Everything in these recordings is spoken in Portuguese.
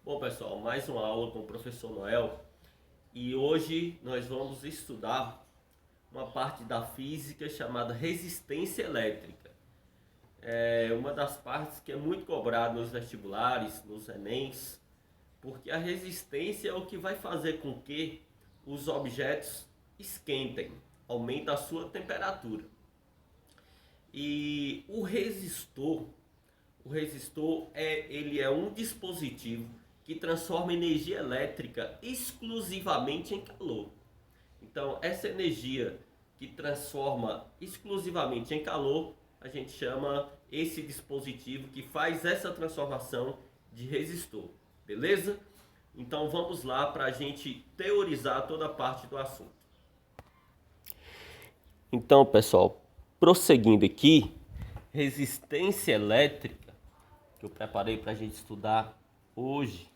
Bom, pessoal, mais uma aula com o professor Noel e hoje nós vamos estudar uma parte da física chamada resistência elétrica. É uma das partes que é muito cobrada nos vestibulares, nos Enems, porque a resistência é o que vai fazer com que os objetos esquentem, aumenta a sua temperatura. E o resistor ele é um dispositivo que transforma energia elétrica exclusivamente em calor. Então, essa energia que transforma exclusivamente em calor, a gente chama esse dispositivo que faz essa transformação de resistor, beleza? Então, vamos lá para a gente teorizar toda a parte do assunto. Então, pessoal, prosseguindo aqui, resistência elétrica, que eu preparei para a gente estudar hoje.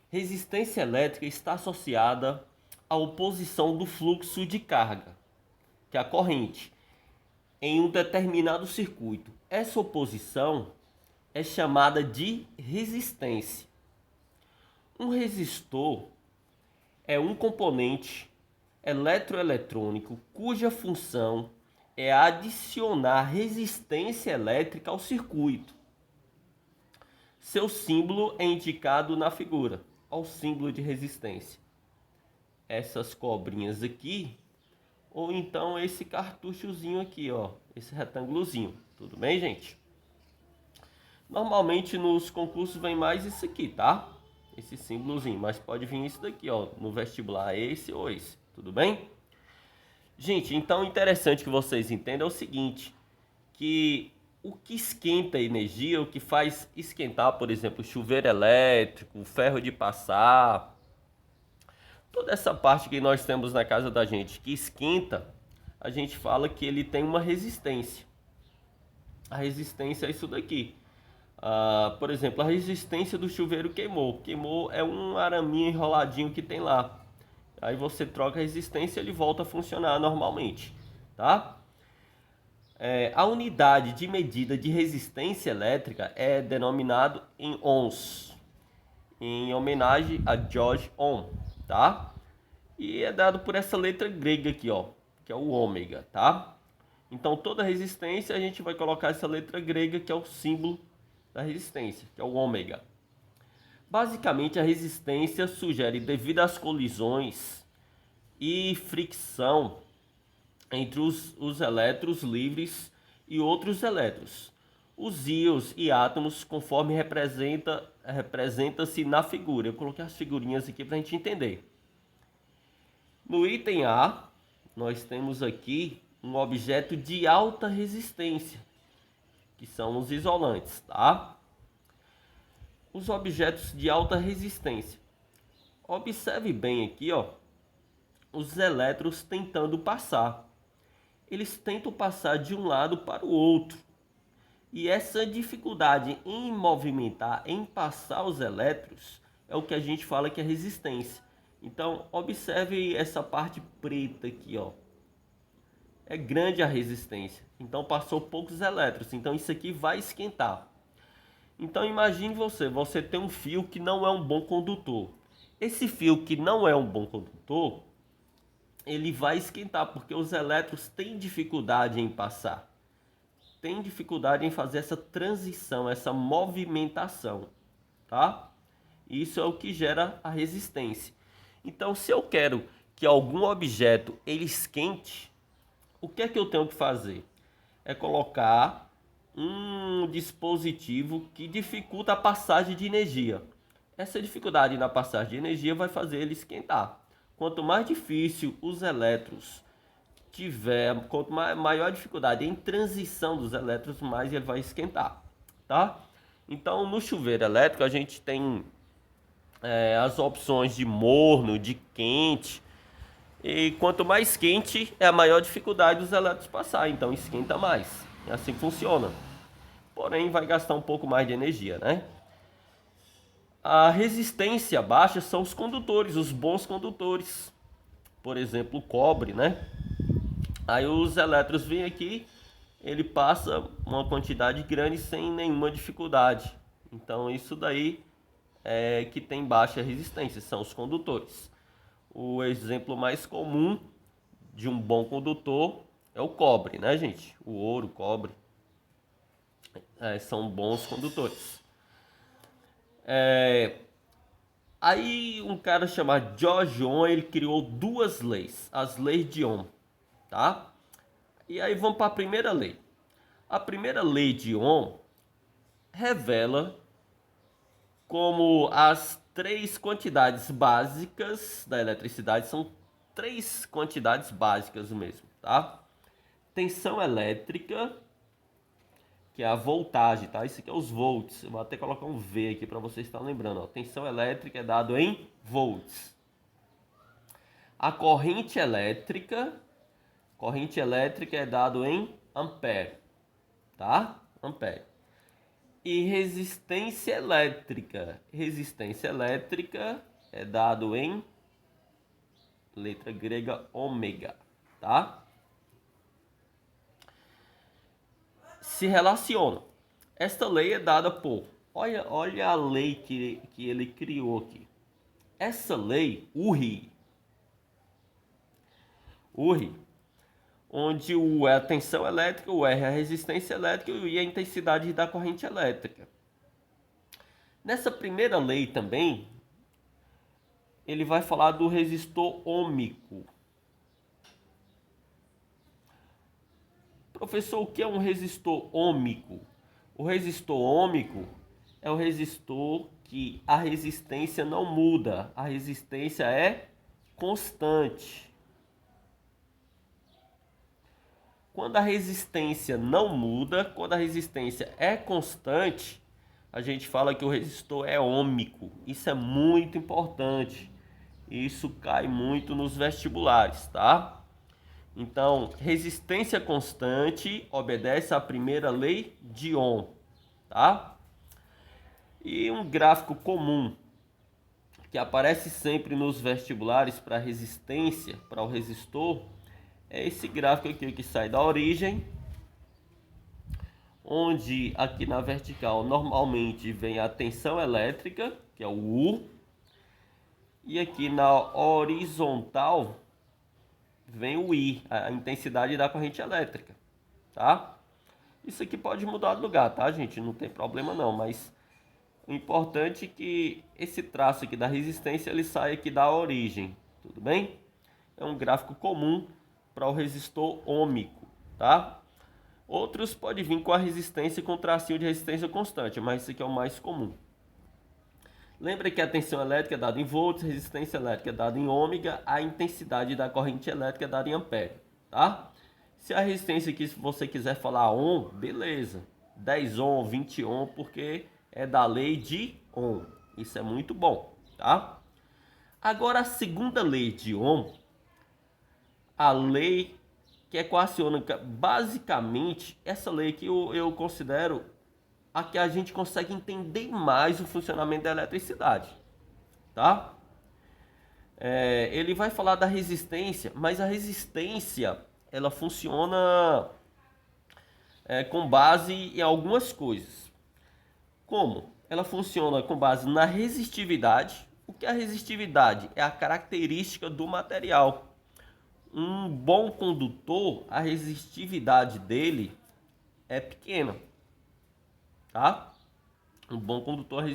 Resistência elétrica está associada à oposição do fluxo de carga, que é a corrente, em um determinado circuito. Essa oposição é chamada de resistência. Um resistor é um componente eletroeletrônico cuja função é adicionar resistência elétrica ao circuito. Seu símbolo é indicado na figura, ao símbolo de resistência. Essas cobrinhas aqui, ou então esse cartuchozinho aqui, ó, esse retângulozinho. Tudo bem, gente? Normalmente nos concursos vem mais isso aqui, tá? Esse símbolozinho, mas pode vir isso daqui, ó, no vestibular, esse ou esse. Tudo bem? Gente, então interessante que vocês entendam é o seguinte, que o que esquenta a energia, o que faz esquentar, por exemplo, chuveiro elétrico, ferro de passar, toda essa parte que nós temos na casa da gente que esquenta, a gente fala que ele tem uma resistência. A resistência é isso daqui. Por exemplo, a resistência do chuveiro queimou. Queimou é um araminho enroladinho que tem lá. Aí você troca a resistência e ele volta a funcionar normalmente, tá? A unidade de medida de resistência elétrica é denominado em ohms, em homenagem a George Ohm, tá? E é dado por essa letra grega aqui, ó, que é o ômega, tá? Então toda resistência a gente vai colocar essa letra grega que é o símbolo da resistência, que é o ômega. Basicamente, a resistência sugere devido às colisões e fricção entre os elétrons livres e outros elétrons. Os íons e átomos, conforme representa-se na figura. Eu coloquei as figurinhas aqui para a gente entender. No item A, nós temos aqui um objeto de alta resistência, que são os isolantes, tá? Os objetos de alta resistência. Observe bem aqui, ó, os elétrons tentando passar. Eles tentam passar de um lado para o outro. E essa dificuldade em movimentar, em passar os elétrons, é o que a gente fala que é resistência. Então, observe essa parte preta aqui, ó. É grande a resistência. Então, passou poucos elétrons. Então, isso aqui vai esquentar. Então imagine você tem um fio que não é um bom condutor. Esse fio que não é um bom condutor, ele vai esquentar porque os elétrons têm dificuldade em passar. Tem dificuldade em fazer essa transição, essa movimentação, tá? Isso é o que gera a resistência. Então se eu quero que algum objeto ele esquente, o que é que eu tenho que fazer? É colocar um dispositivo que dificulta a passagem de energia. Essa dificuldade na passagem de energia vai fazer ele esquentar. Quanto mais difícil os elétrons tiver, quanto maior a dificuldade em transição dos elétrons, mais ele vai esquentar, tá? Então, no chuveiro elétrico a gente tem as opções de morno, de quente. E quanto mais quente, é a maior dificuldade dos elétrons passar. Então, esquenta mais. É assim que funciona. Porém, vai gastar um pouco mais de energia, né? A resistência baixa são os condutores, os bons condutores. Por exemplo, o cobre, né? Aí os elétrons vêm aqui, ele passa uma quantidade grande sem nenhuma dificuldade. Então isso daí é que tem baixa resistência, são os condutores. O exemplo mais comum de um bom condutor é o cobre, né, gente? O ouro, o cobre, são bons condutores. Aí um cara chamado George Ohm, ele criou duas leis, as leis de Ohm, tá? E aí vamos para a primeira lei. A primeira lei de Ohm revela como as três quantidades básicas da eletricidade são três quantidades básicas mesmo, tá? Tensão elétrica, que é a voltagem, tá? Isso aqui é os volts. Eu vou até colocar um V aqui para vocês estarem lembrando, ó. Tensão elétrica é dado em volts. A corrente elétrica é dado em ampere, tá? Ampere. E resistência elétrica é dado em letra grega ômega, tá? Se relacionam. Esta lei é dada por, olha a lei que ele criou aqui. Essa lei, Uri, onde o U é a tensão elétrica, o R é a resistência elétrica e o I é a intensidade da corrente elétrica. Nessa primeira lei também, ele vai falar do resistor ôhmico. Professor, o que é um resistor ôhmico? O resistor ôhmico é o resistor que a resistência não muda, a resistência é constante. Quando a resistência não muda, quando a resistência é constante, a gente fala que o resistor é ôhmico. Isso é muito importante. Isso cai muito nos vestibulares, tá? Então, resistência constante obedece à primeira lei de Ohm, tá? E um gráfico comum que aparece sempre nos vestibulares para resistência, para o resistor, é esse gráfico aqui que sai da origem, onde aqui na vertical normalmente vem a tensão elétrica, que é o U, e aqui na horizontal vem o I, a intensidade da corrente elétrica, tá? Isso aqui pode mudar de lugar, tá, gente? Não tem problema não, mas o importante é que esse traço aqui da resistência ele sai aqui da origem, tudo bem? É um gráfico comum para o resistor ôhmico, tá? Outros podem vir com a resistência com tracinho de resistência constante, mas esse aqui é o mais comum. Lembra que a tensão elétrica é dada em volts, a resistência elétrica é dada em ômega, a intensidade da corrente elétrica é dada em ampere, tá? Se a resistência aqui, se você quiser falar ohm, beleza, 10 ohm, 20 ohm, porque é da lei de Ohm. Isso é muito bom, tá? Agora a segunda lei de Ohm, a lei que equaciona basicamente essa lei que eu considero a que a gente consegue entender mais o funcionamento da eletricidade, tá? Ele vai falar da resistência, mas a resistência ela funciona com base em algumas coisas. Como? Ela funciona com base na resistividade. O que é a resistividade? É a característica do material. Um bom condutor, a resistividade dele é pequena, tá? Um bom condutor,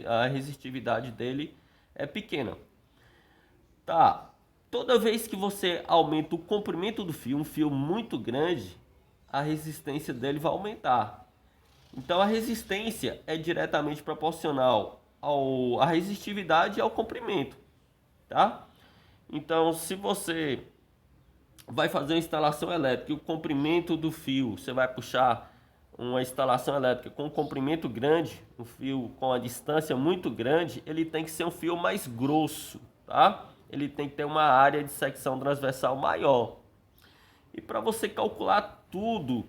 a resistividade dele é pequena. Tá? Toda vez que você aumenta o comprimento do fio, um fio muito grande, a resistência dele vai aumentar. Então a resistência é diretamente proporcional à resistividade e ao comprimento, tá? Então, se você vai fazer uma instalação elétrica e o comprimento do fio, você vai puxar uma instalação elétrica com um comprimento grande, um fio com a distância muito grande, ele tem que ser um fio mais grosso, tá? Ele tem que ter uma área de secção transversal maior. E para você calcular tudo,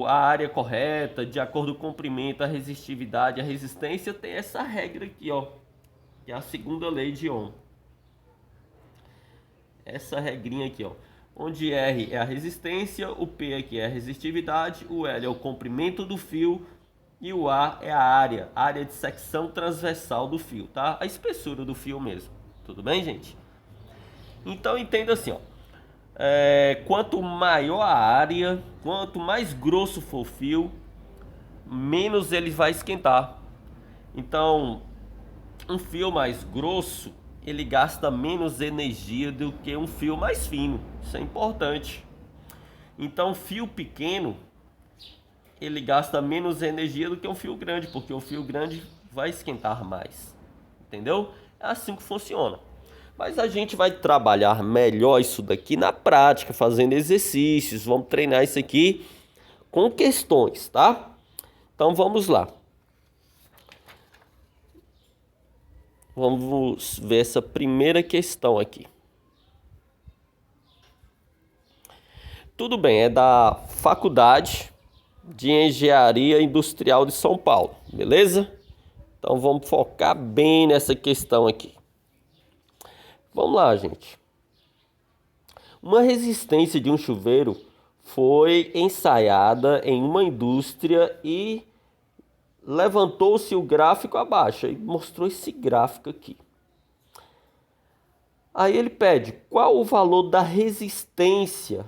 a área correta, de acordo com o comprimento, a resistividade, a resistência, tem essa regra aqui, ó, que é a segunda lei de Ohm. Essa regrinha aqui, ó, onde R é a resistência, o P aqui é a resistividade, o L é o comprimento do fio E o A é a área de secção transversal do fio, tá? A espessura do fio mesmo. Tudo bem, gente? Então entenda assim, ó. Quanto maior a área, quanto mais grosso for o fio, menos ele vai esquentar. Então, um fio mais grosso, ele gasta menos energia do que um fio mais fino. Isso é importante. Então, fio pequeno, ele gasta menos energia do que um fio grande, porque o fio grande vai esquentar mais. Entendeu? É assim que funciona. Mas a gente vai trabalhar melhor isso daqui na prática, fazendo exercícios. Vamos treinar isso aqui com questões, tá? Então vamos lá. Vamos ver essa primeira questão aqui. Tudo bem, é da Faculdade de Engenharia Industrial de São Paulo, beleza? Então vamos focar bem nessa questão aqui. Vamos lá, gente. Uma resistência de um chuveiro foi ensaiada em uma indústria e levantou-se o gráfico abaixo. E mostrou esse gráfico aqui. Aí ele pede qual o valor da resistência,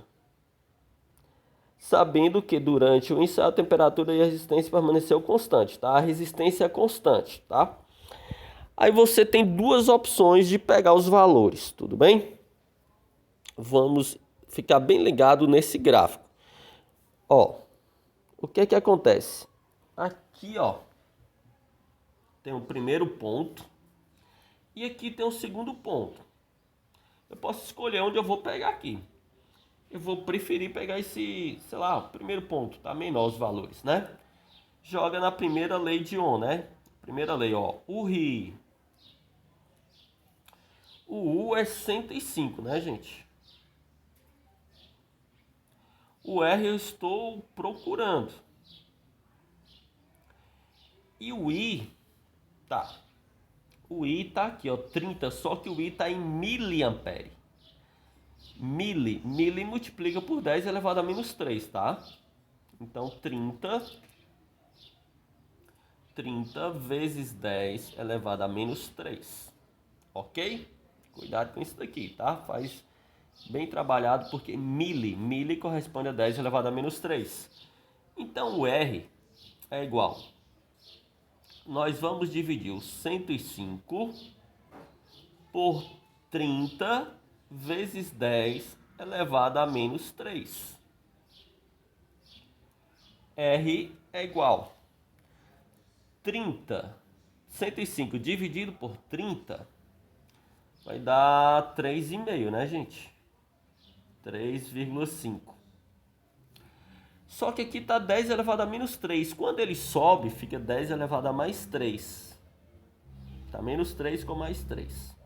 sabendo que durante o ensaio a temperatura e a resistência permaneceu constante, tá? A resistência é constante, tá? Aí você tem duas opções de pegar os valores, tudo bem? Vamos ficar bem ligado nesse gráfico. Ó, o que é que acontece? Aqui, ó, tem o primeiro ponto e aqui tem o segundo ponto. Eu posso escolher onde eu vou pegar aqui. Eu vou preferir pegar esse, sei lá, primeiro ponto, tá menor os valores, né? Joga na primeira lei de Ohm, né? Primeira lei, ó, o RI. O U é 105, né, gente? O R eu estou procurando. E o I, tá. O I tá aqui, ó, 30, só que o I tá em miliampere. Mili multiplica por 10 elevado a menos 3, tá? Então 30 vezes 10 elevado a menos 3. Ok? Cuidado com isso daqui, tá? Faz bem trabalhado, porque mili corresponde a 10 elevado a menos 3. Então o R é igual. Nós vamos dividir o 105 por 30 vezes 10 elevado a menos 3. R é igual 105 dividido por 30 vai dar 3,5, né, gente? 3,5. Só que aqui está 10 elevado a menos 3. Quando ele sobe, fica 10 elevado a mais 3. Tá menos 3 com mais 3.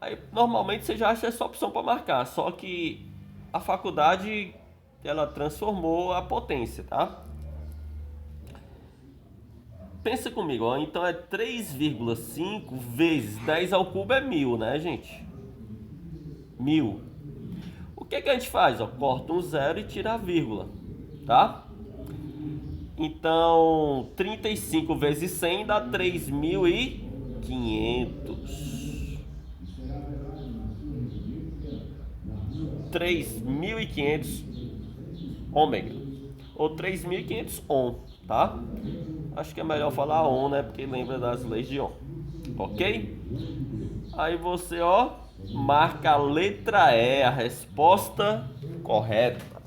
Aí, normalmente, você já acha essa opção para marcar. Só que a faculdade, ela transformou a potência, tá? Pensa comigo, ó. Então é 3,5 vezes 10 ao cubo é 1000, né, gente? 1000. O que que a gente faz? Ó, corta um zero e tira a vírgula, tá? Então, 35 vezes 100 dá 3.500. 3.500 ômega. Ou 3.500 ohm, tá? Acho que é melhor falar ohm, né? Porque lembra das leis de ohm. Ok? Aí você, ó, marca a letra E, a resposta correta.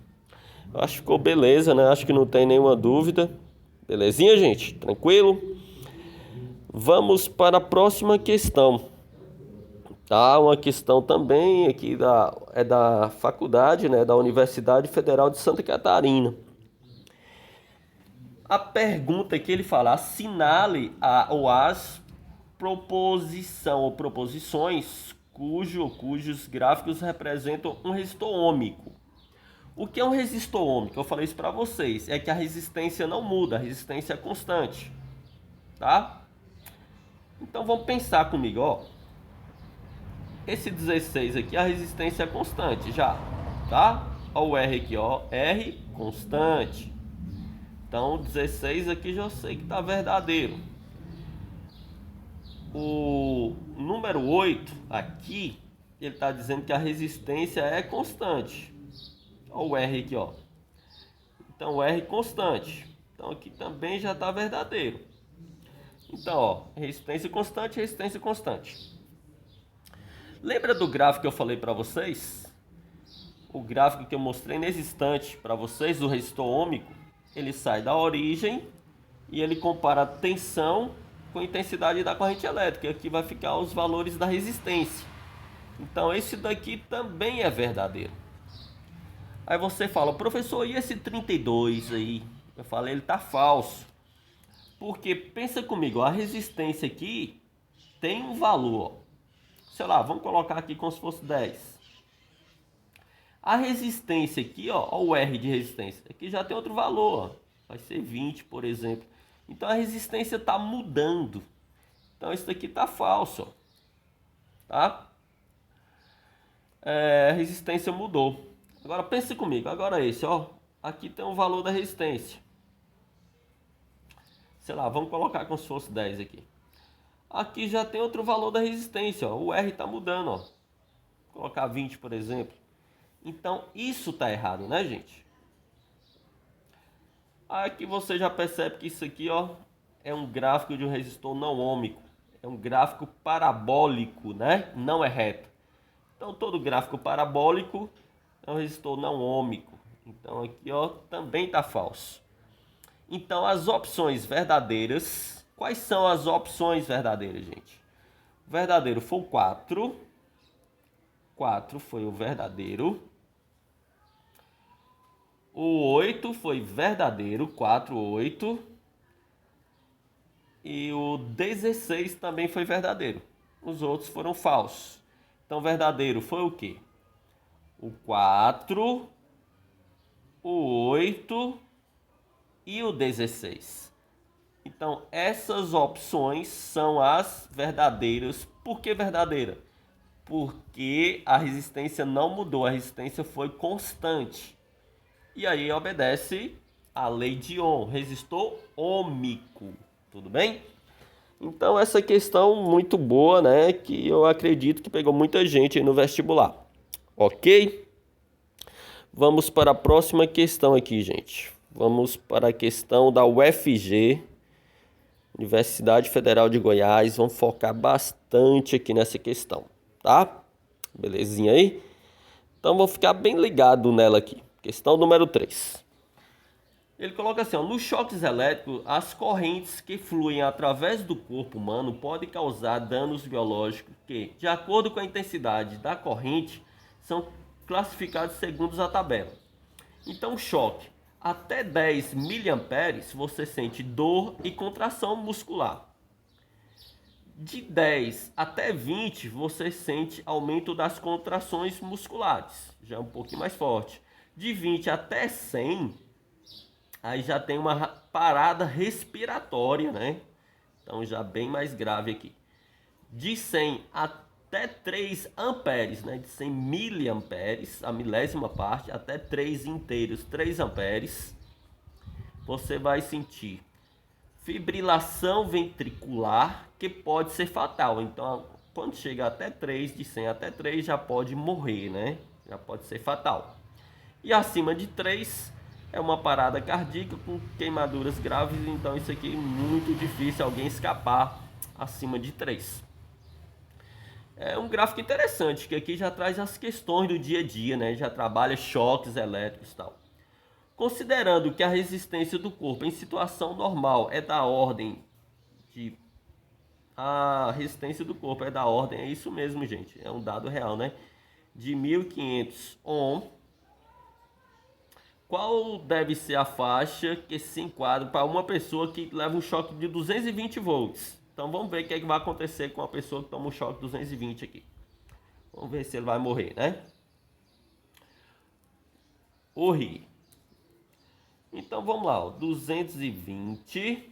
Acho que ficou beleza, né? Acho que não tem nenhuma dúvida. Belezinha, gente? Tranquilo? Vamos para a próxima questão. Tá? Uma questão também aqui da faculdade, né? Da Universidade Federal de Santa Catarina. A pergunta que ele fala, assinale ou as proposição ou proposições cujos gráficos representam um resistor ôhmico. O que é um resistor ôhmico? Eu falei isso para vocês. É que a resistência não muda, a resistência é constante. Tá? Então vamos pensar comigo, ó. Esse 16 aqui, a resistência é constante já, tá? Ó o R aqui, ó. R constante. Então, 16 aqui já sei que está verdadeiro. O número 8 aqui, ele está dizendo que a resistência é constante. Olha o R aqui, ó. Então, o R constante. Então, aqui também já está verdadeiro. Então, ó, resistência constante, resistência constante. Lembra do gráfico que eu falei para vocês? O gráfico que eu mostrei nesse instante para vocês, do resistor ômico, ele sai da origem e ele compara a tensão com a intensidade da corrente elétrica. Aqui vai ficar os valores da resistência. Então, esse daqui também é verdadeiro. Aí você fala, professor, e esse 32 aí? Eu falei, ele tá falso. Porque, pensa comigo, a resistência aqui tem um valor, ó. Sei lá, vamos colocar aqui como se fosse 10. A resistência aqui, ó o R de resistência, aqui já tem outro valor, ó. Vai ser 20, por exemplo. Então a resistência está mudando. Então isso daqui está falso, ó. Tá? A resistência mudou. Agora pense comigo, agora esse, ó. Aqui tem um valor da resistência. Sei lá, vamos colocar como se fosse 10 aqui. Aqui já tem outro valor da resistência, ó. O R está mudando, ó. Vou colocar 20, por exemplo. Então, isso está errado, né, gente? Aqui você já percebe que isso aqui, ó, é um gráfico de um resistor não ômico. É um gráfico parabólico, né? Não é reto. Então, todo gráfico parabólico é um resistor não ômico. Então, aqui, ó, também está falso. Então, as opções verdadeiras... Quais são as opções verdadeiras, gente? O verdadeiro foi o 4. 4 foi o verdadeiro. O 8 foi verdadeiro. 4, 8. E o 16 também foi verdadeiro. Os outros foram falsos. Então, verdadeiro foi o quê? O 4, o 8 e o 16. Então, essas opções são as verdadeiras. Por que verdadeira? Porque a resistência não mudou, a resistência foi constante. E aí obedece a lei de Ohm, resistor ômico. Tudo bem? Então, essa questão muito boa, né? Que eu acredito que pegou muita gente aí no vestibular. Ok? Vamos para a próxima questão aqui, gente. Vamos para a questão da UFG. Universidade Federal de Goiás, vamos focar bastante aqui nessa questão, tá? Belezinha aí? Então, vou ficar bem ligado nela aqui. Questão número 3. Ele coloca assim, ó, nos choques elétricos, as correntes que fluem através do corpo humano podem causar danos biológicos que, de acordo com a intensidade da corrente, são classificados segundo a tabela. Então, choque até 10 miliamperes, você sente dor e contração muscular. De 10 até 20, você sente aumento das contrações musculares, já é um pouquinho mais forte. De 20 até 100, aí já tem uma parada respiratória, né? Então já bem mais grave aqui. De 100 até 3 amperes, né? De 100 miliamperes, a milésima parte, até 3 inteiros, 3 amperes, você vai sentir fibrilação ventricular, que pode ser fatal. Então, quando chega até 3, de 100 até 3, já pode morrer, né? Já pode ser fatal. E acima de 3 é uma parada cardíaca com queimaduras graves, então isso aqui é muito difícil alguém escapar acima de 3. É um gráfico interessante, que aqui já traz as questões do dia a dia, né? Já trabalha choques elétricos e tal. Considerando que a resistência do corpo em situação normal é da ordem de... A resistência do corpo é da ordem, é isso mesmo, gente, é um dado real, né? De 1500 ohm. Qual deve ser a faixa que se enquadra para uma pessoa que leva um choque de 220 volts? Então vamos ver o que é que vai acontecer com a pessoa que toma um choque de 220 aqui. Vamos ver se ele vai morrer, né? Ou rir. Então vamos lá, ó. 220,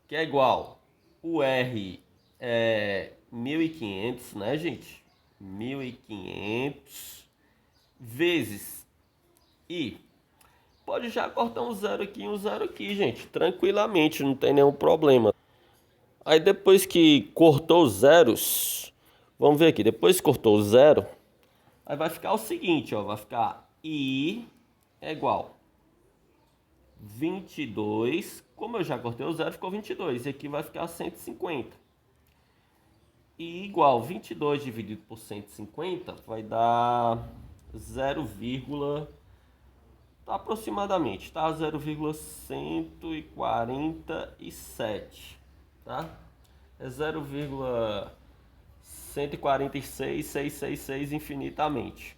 que é igual, o R é 1500, né, gente? 1500 vezes I. pode já cortar um zero aqui e um zero aqui, gente. Tranquilamente, não tem nenhum problema. Aí depois que cortou os zeros, vamos ver aqui, depois que cortou o zero, aí vai ficar o seguinte, ó, vai ficar I é igual 22, como eu já cortei o zero, ficou 22, e aqui vai ficar 150. I igual 22 dividido por 150 vai dar 0, tá aproximadamente, tá? 0,147, tá? É 0,146666 infinitamente.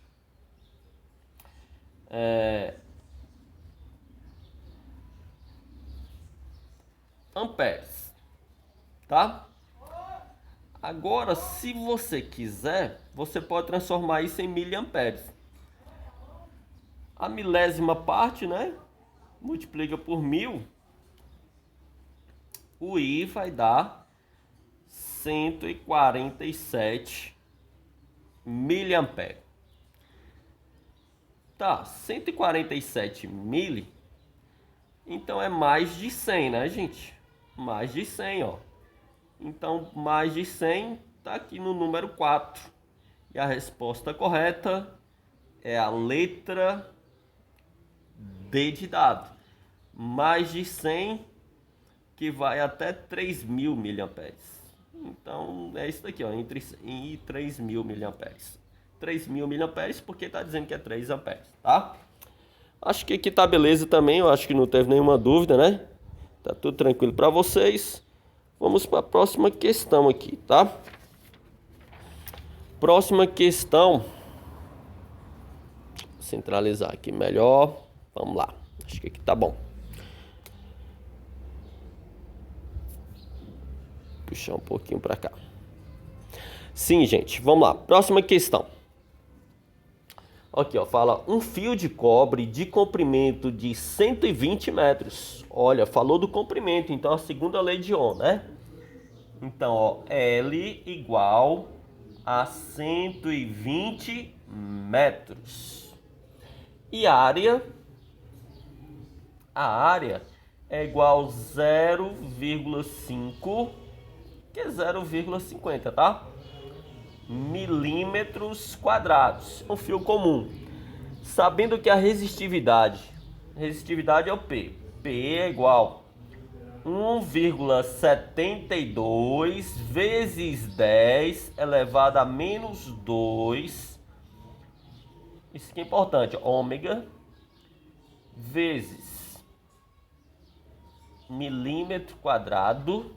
Amperes, tá? Agora, se você quiser, você pode transformar isso em miliamperes. A milésima parte, né? Multiplica por 1000. O I vai dar 147 miliamperes. Tá, 147 mili. Então é mais de 100, né, gente? Mais de 100, ó. Então, mais de 100 tá aqui no número 4. E a resposta correta é a letra D de dado. Mais de 100, que vai até 3.000 miliamperes. Então, é isso daqui, ó, entre 100 e 3.000 miliamperes. 3.000 miliamperes porque tá dizendo que é 3 amperes, tá? Acho que aqui tá beleza também, eu acho que não teve nenhuma dúvida, né? Tá tudo tranquilo para vocês. Vamos para a próxima questão aqui, tá? Próxima questão. Vou centralizar aqui melhor. Vamos lá. Acho que aqui tá bom. Puxar um pouquinho para cá. Sim, gente. Vamos lá. Próxima questão. Aqui, ó. Fala um fio de cobre de comprimento de 120 metros. Olha, falou do comprimento. Então, a segunda lei de Ohm, né? Então, ó, L igual a 120 metros. E a área é igual a 0,5, que é 0,50, tá? Milímetros quadrados. Um fio comum. Sabendo que a resistividade é o P. P é igual 1,72 vezes 10 elevado a menos 2. Isso aqui é importante. Ômega vezes milímetro quadrado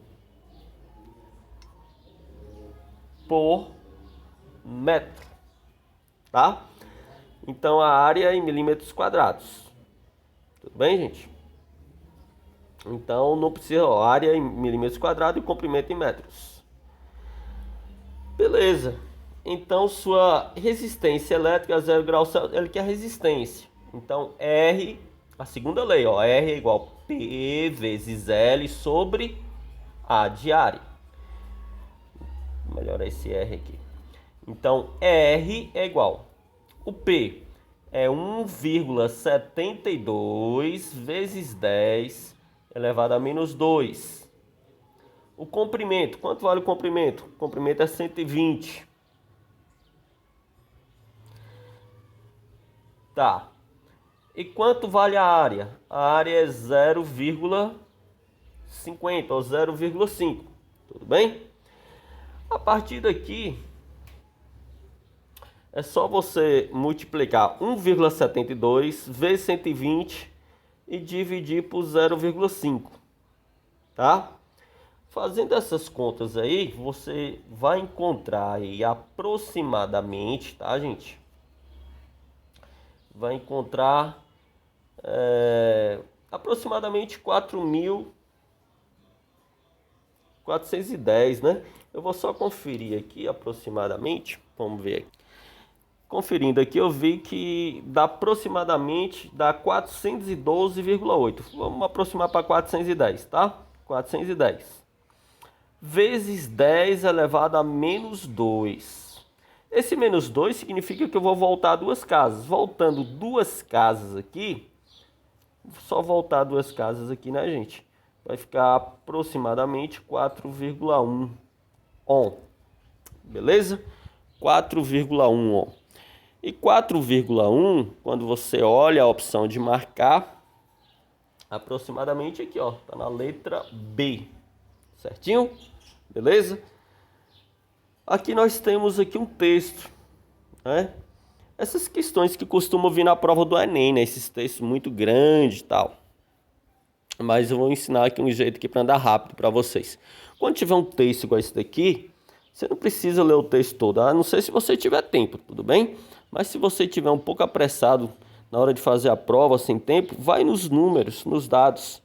por metro. Tá? Então a área é em milímetros quadrados. Tudo bem, gente? Então não precisa, ó, área em milímetros quadrados e comprimento em metros. Beleza. Então sua resistência elétrica a 0 graus Celsius, ele quer resistência. Então R, a segunda lei, ó, R é igual a P vezes L sobre A de área. Vou melhorar esse R aqui. Então R é igual. O P é 1,72 vezes 10 elevado a menos 2. O comprimento, quanto vale o comprimento? O comprimento é 120. Tá. E quanto vale a área? A área é 0,50 ou 0,5. Tudo bem? A partir daqui, é só você multiplicar 1,72 vezes 120 e dividir por 0,5, tá? Fazendo essas contas aí, você vai encontrar aí aproximadamente, tá, gente? Vai encontrar aproximadamente 4.410, né? Eu vou só conferir aqui aproximadamente, vamos ver aqui. Conferindo aqui, eu vi que dá aproximadamente 412,8. Vamos aproximar para 410, tá? 410 vezes 10 elevado a menos 2. Esse menos 2 significa que eu vou voltar duas casas. Voltando duas casas aqui, Só voltar duas casas aqui, né, gente? Vai ficar aproximadamente 4,1 ohm. Beleza? 4,1 ohm. E 4,1, quando você olha a opção de marcar, aproximadamente aqui, ó, tá na letra B. Certinho? Beleza? Aqui nós temos aqui um texto, né? Essas questões que costumam vir na prova do Enem, né? Esses textos muito grandes e tal. Mas eu vou ensinar aqui um jeito aqui para andar rápido para vocês. Quando tiver um texto igual esse daqui, você não precisa ler o texto todo, a não ser se você tiver tempo, tudo bem? Mas se você tiver um pouco apressado na hora de fazer a prova, sem tempo, vai nos números, nos dados.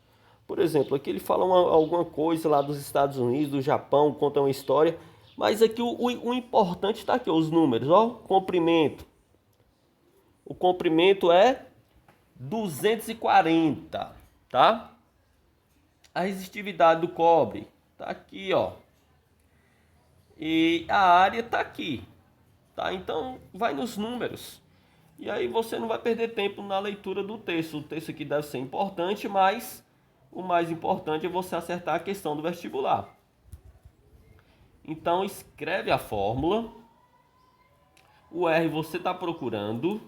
Por exemplo, aqui ele fala alguma coisa lá dos Estados Unidos, do Japão, conta uma história. Mas aqui o importante está aqui, os números, ó, comprimento. O comprimento é 240, tá? A resistividade do cobre tá aqui, ó. E a área tá aqui, tá? Então vai nos números. E aí você não vai perder tempo na leitura do texto. O texto aqui deve ser importante, mas o mais importante é você acertar a questão do vestibular. Então escreve a fórmula. O R você está procurando.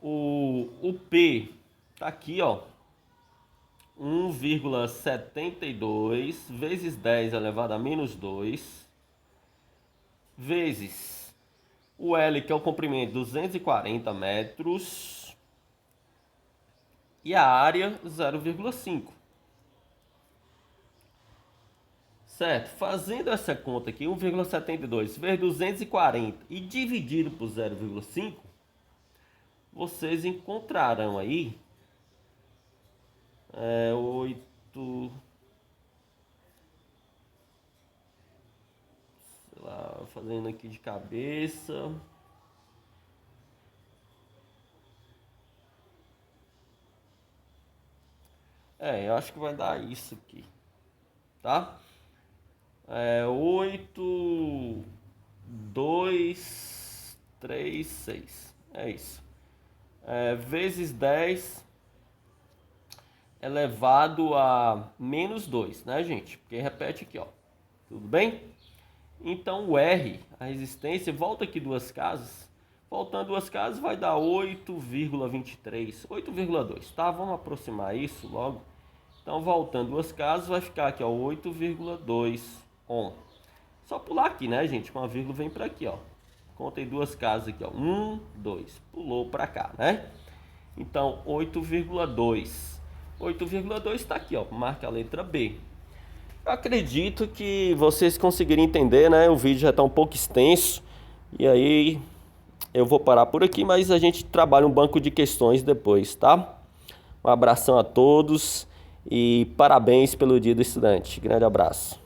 O P tá aqui, ó. 1,72 vezes 10 elevado a menos 2 vezes o L, que é o comprimento, 240 metros, e a área 0,5. Certo? Fazendo essa conta aqui, 1,72 vezes 240 e dividido por 0,5, vocês encontrarão aí 8, sei lá, fazendo aqui de cabeça, eu acho que vai dar isso aqui, tá? 8, 2, 3, 6, é isso, vezes 10 elevado a menos 2, né, gente? Porque repete aqui, ó. Tudo bem? Então o R, a resistência, volta aqui duas casas. Voltando duas casas vai dar 8,23, 8,2, tá? Vamos aproximar isso logo. Então voltando duas casas vai ficar aqui, ó, 8,2 ohm. Só pular aqui, né, gente? Com a vírgula vem para aqui, ó. Contei duas casas aqui, ó. 1, 2. Pulou para cá, né? Então 8,2. 8,2 está aqui, ó, marca a letra B. Eu acredito que vocês conseguirem entender, né? O vídeo já está um pouco extenso. E aí eu vou parar por aqui, mas a gente trabalha um banco de questões depois, tá? Um abração a todos e parabéns pelo Dia do Estudante. Grande abraço.